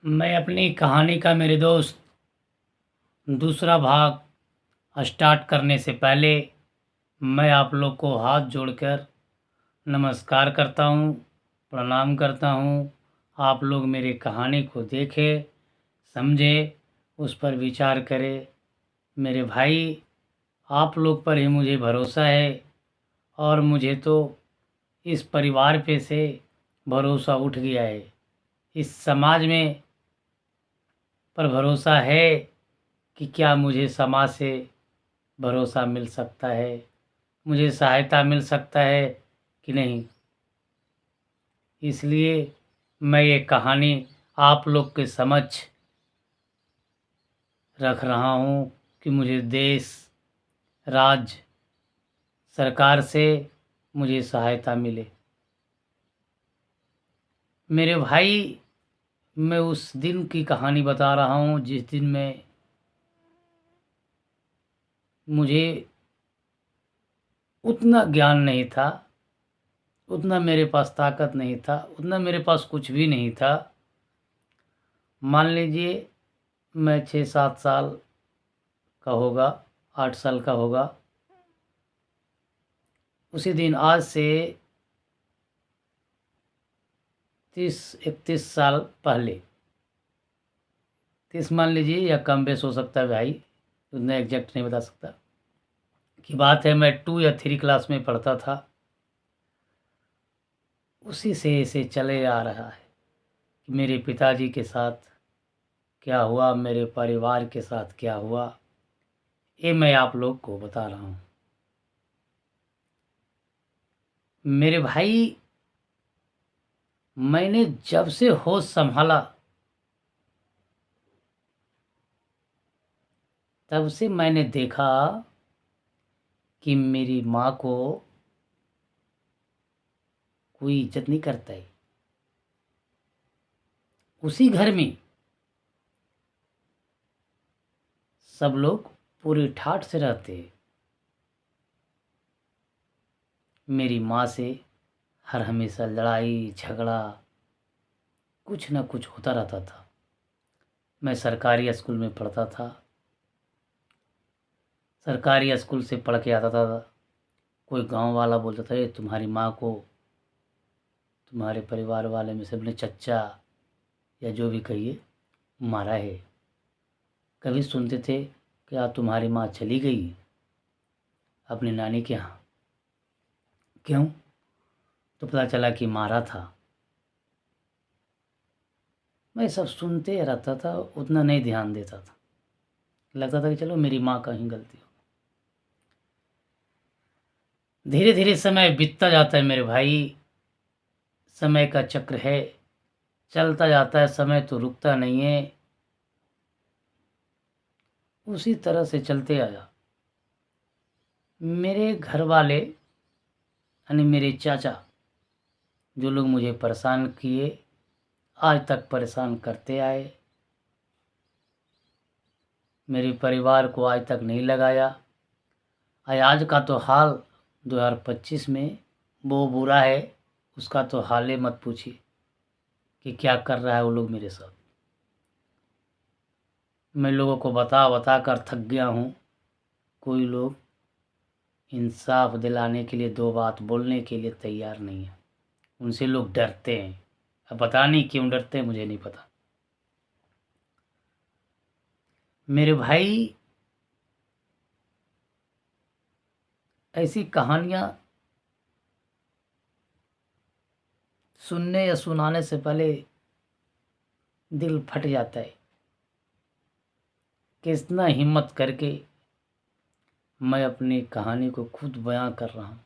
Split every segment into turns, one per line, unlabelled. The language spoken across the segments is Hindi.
मैं अपनी कहानी का मेरे दोस्त दूसरा भाग स्टार्ट करने से पहले मैं आप लोग को हाथ जोड़कर नमस्कार करता हूँ, प्रणाम करता हूँ। आप लोग मेरी कहानी को देखें, समझें, उस पर विचार करें। मेरे भाई, आप लोग पर ही मुझे भरोसा है और मुझे तो इस परिवार पे से भरोसा उठ गया है। इस समाज में पर भरोसा है कि क्या मुझे समाज से भरोसा मिल सकता है, मुझे सहायता मिल सकता है कि नहीं। इसलिए मैं ये कहानी आप लोग के समक्ष रख रहा हूँ कि मुझे देश, राज्य, सरकार से मुझे सहायता मिले। मेरे भाई, मैं उस दिन की कहानी बता रहा हूँ जिस दिन में मुझे उतना ज्ञान नहीं था, उतना मेरे पास ताकत नहीं था, उतना मेरे पास कुछ भी नहीं था। मान लीजिए मैं 6-7 साल का होगा, 8 साल का होगा। उसी दिन आज से 30-31 साल पहले, 30 मान लीजिए या कम बेस हो सकता है भाई, उतना एग्जैक्ट नहीं बता सकता की बात है। मैं 2 या 3 क्लास में पढ़ता था। उसी से इसे चले आ रहा है कि मेरे पिताजी के साथ क्या हुआ, मेरे परिवार के साथ क्या हुआ, ये मैं आप लोग को बता रहा हूँ। मेरे भाई, मैंने जब से होश संभाला तब से मैंने देखा कि मेरी माँ को कोई इज्जत नहीं करता है। उसी घर में सब लोग पूरी ठाठ से रहते हैं। मेरी माँ से हर हमेशा लड़ाई झगड़ा कुछ ना कुछ होता रहता था। मैं सरकारी स्कूल में पढ़ता था। सरकारी स्कूल से पढ़ के आता था। कोई गांव वाला बोलता था, ये तुम्हारी माँ को तुम्हारे परिवार वाले में से अपने चच्चा या जो भी कहिए मारा है। कभी सुनते थे क्या तुम्हारी माँ चली गई अपनी नानी के यहाँ, क्यों? तो पता चला कि मारा था। मैं सब सुनते रहता था, उतना नहीं ध्यान देता था। लगता था कि चलो मेरी माँ का ही गलती हो। धीरे धीरे समय बीतता जाता है मेरे भाई। समय का चक्र है, चलता जाता है, समय तो रुकता नहीं है। उसी तरह से चलते आया। मेरे घर वाले यानी मेरे चाचा, जो लोग मुझे परेशान किए, आज तक परेशान करते आए, मेरे परिवार को आज तक नहीं लगाया। आज का तो हाल 2025 में वो बुरा है, उसका तो हाल ही मत पूछिए कि क्या कर रहा है वो लोग मेरे साथ। मैं लोगों को बता बता कर थक गया हूँ। कोई लोग इंसाफ दिलाने के लिए दो बात बोलने के लिए तैयार नहीं है। उनसे लोग डरते हैं। अब पता नहीं क्यों डरते हैं, मुझे नहीं पता। मेरे भाई, ऐसी कहानियाँ सुनने या सुनाने से पहले दिल फट जाता है। कितना हिम्मत करके मैं अपनी कहानी को खुद बयां कर रहा हूँ।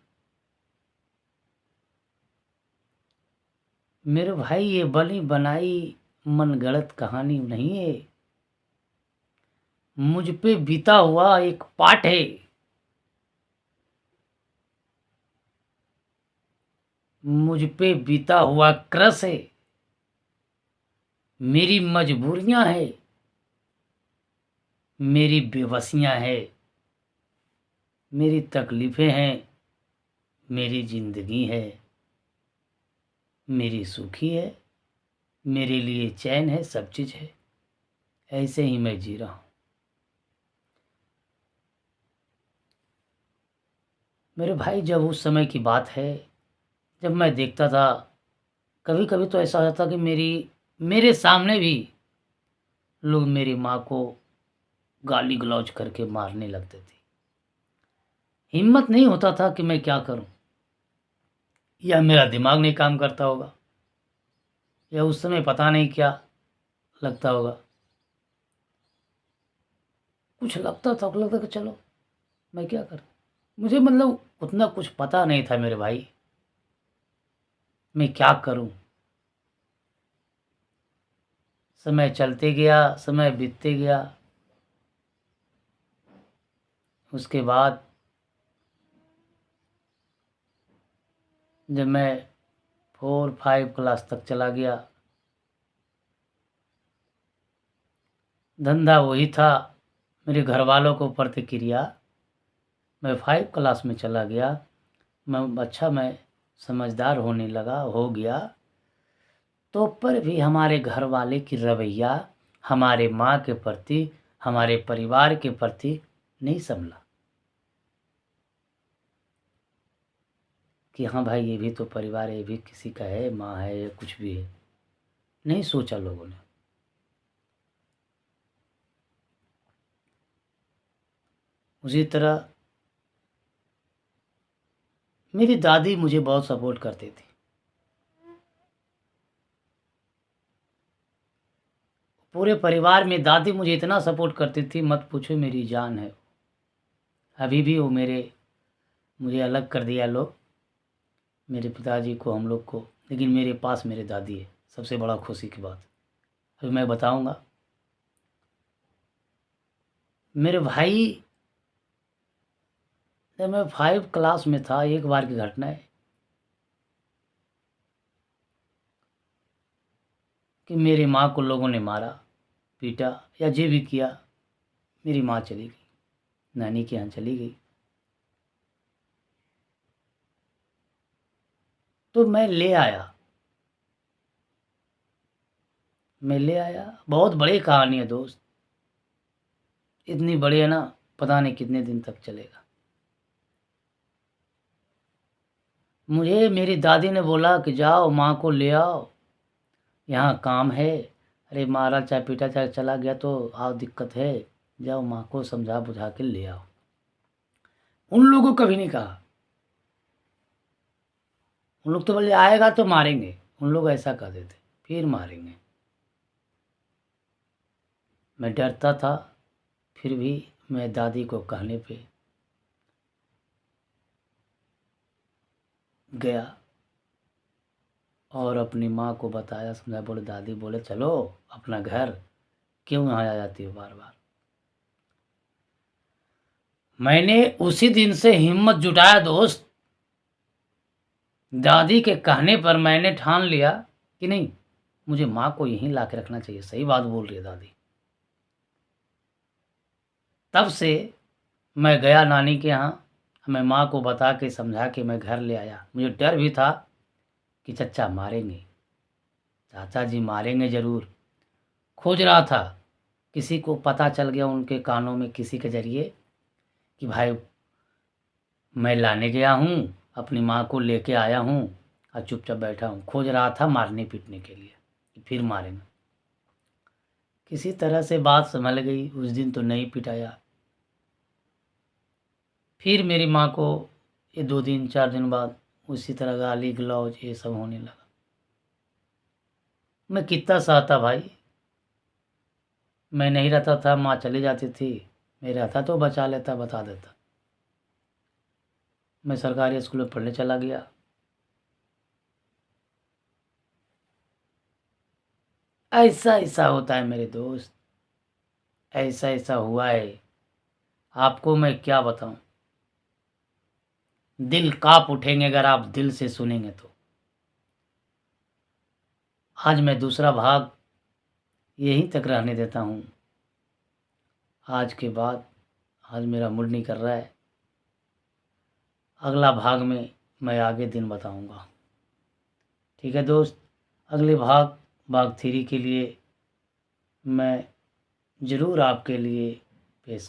मेरे भाई, ये बनी बनाई मनगढ़ंत कहानी नहीं है, मुझ पे बीता हुआ एक पाठ है। मुझ पे बीता हुआ क्रस है। मेरी मजबूरियां हैं, मेरी बेबसियां हैं, मेरी तकलीफ़ें हैं, मेरी ज़िंदगी है। मेरी सुखी है, मेरे लिए चैन है, सब चीज़ है, ऐसे ही मैं जी रहा हूँ। मेरे भाई, जब उस समय की बात है, जब मैं देखता था, कभी कभी तो ऐसा होता था कि मेरे सामने भी लोग मेरी माँ को गाली गलौज करके मारने लगते थे। हिम्मत नहीं होता था कि मैं क्या करूं, या मेरा दिमाग नहीं काम करता होगा, या उस समय पता नहीं क्या लगता होगा। कुछ लगता कि चलो मैं क्या करूं। मुझे मतलब उतना कुछ पता नहीं था मेरे भाई, मैं क्या करूं। समय चलते गया, समय बीतते गया। उसके बाद जब मैं 4-5 क्लास तक चला गया, धंधा वही था, मेरे घर वालों को प्रतिक्रिया। मैं 5 क्लास में चला गया, मैं समझदार होने लगा, हो गया। तो पर भी हमारे घर वाले की रवैया हमारे माँ के प्रति, हमारे परिवार के प्रति नहीं संभला कि हाँ भाई, ये भी तो परिवार है, ये भी किसी का है, माँ है या कुछ भी है। नहीं सोचा लोगों ने। उसी तरह मेरी दादी मुझे बहुत सपोर्ट करती थी। पूरे परिवार में दादी मुझे इतना सपोर्ट करती थी, मत पूछो, मेरी जान है। अभी भी वो मुझे अलग कर दिया लोग, मेरे पिताजी को, हम लोग को, लेकिन मेरे पास मेरे दादी है, सबसे बड़ा खुशी की बात। अभी मैं बताऊंगा। मेरे भाई, जब मैं 5 क्लास में था, एक बार की घटना है कि मेरी माँ को लोगों ने मारा, पीटा या जो भी किया। मेरी माँ चली गई, नानी के यहाँ चली गई। तो मैं ले आया। बहुत बड़ी कहानी है दोस्त, इतनी बड़ी है ना, पता नहीं कितने दिन तक चलेगा। मुझे मेरी दादी ने बोला कि जाओ माँ को ले आओ, यहाँ काम है। अरे मारा चाहे पीटा चाहे चला गया तो आओ, दिक्कत है, जाओ माँ को समझा बुझा के ले आओ। उन लोगों को कभी नहीं कहा। उन लोग तो बोले आएगा तो मारेंगे, उन लोग ऐसा कहते थे, फिर मारेंगे। मैं डरता था, फिर भी मैं दादी को कहने पे गया और अपनी माँ को बताया, समझा। बोले दादी, बोले चलो अपना घर, क्यों यहाँ आ जाती हो बार बार। मैंने उसी दिन से हिम्मत जुटाया दोस्त। दादी के कहने पर मैंने ठान लिया कि नहीं, मुझे माँ को यहीं ला के रखना चाहिए। सही बात बोल रही है दादी। तब से मैं गया नानी के यहाँ, मैं माँ को बता के समझा के मैं घर ले आया। मुझे डर भी था कि चचा मारेंगे, चाचा जी मारेंगे ज़रूर। खोज रहा था, किसी को पता चल गया उनके कानों में किसी के ज़रिए कि भाई मैं लाने गया हूँ, अपनी माँ को लेके आया हूँ और चुपचाप बैठा हूँ। खोज रहा था मारने पीटने के लिए कि फिर मारेंगे। किसी तरह से बात संभल गई, उस दिन तो नहीं पिटाया। फिर मेरी माँ को ये 2 दिन 4 दिन बाद उसी तरह गाली गलौज ये सब होने लगा। मैं कितना सहता भाई। मैं नहीं रहता था, माँ चली जाती थी, मैं रहता तो बचा लेता, बता देता। मैं सरकारी स्कूल में पढ़ने चला गया। ऐसा ऐसा होता है मेरे दोस्त, ऐसा ऐसा हुआ है, आपको मैं क्या बताऊं। दिल कांप उठेंगे अगर आप दिल से सुनेंगे तो। आज मैं दूसरा भाग यहीं तक रहने देता हूँ। आज के बाद, आज मेरा मूड नहीं कर रहा है। अगला भाग में मैं आगे दिन बताऊंगा। ठीक है दोस्त, अगले भाग भाग 3 के लिए मैं ज़रूर आपके लिए पेश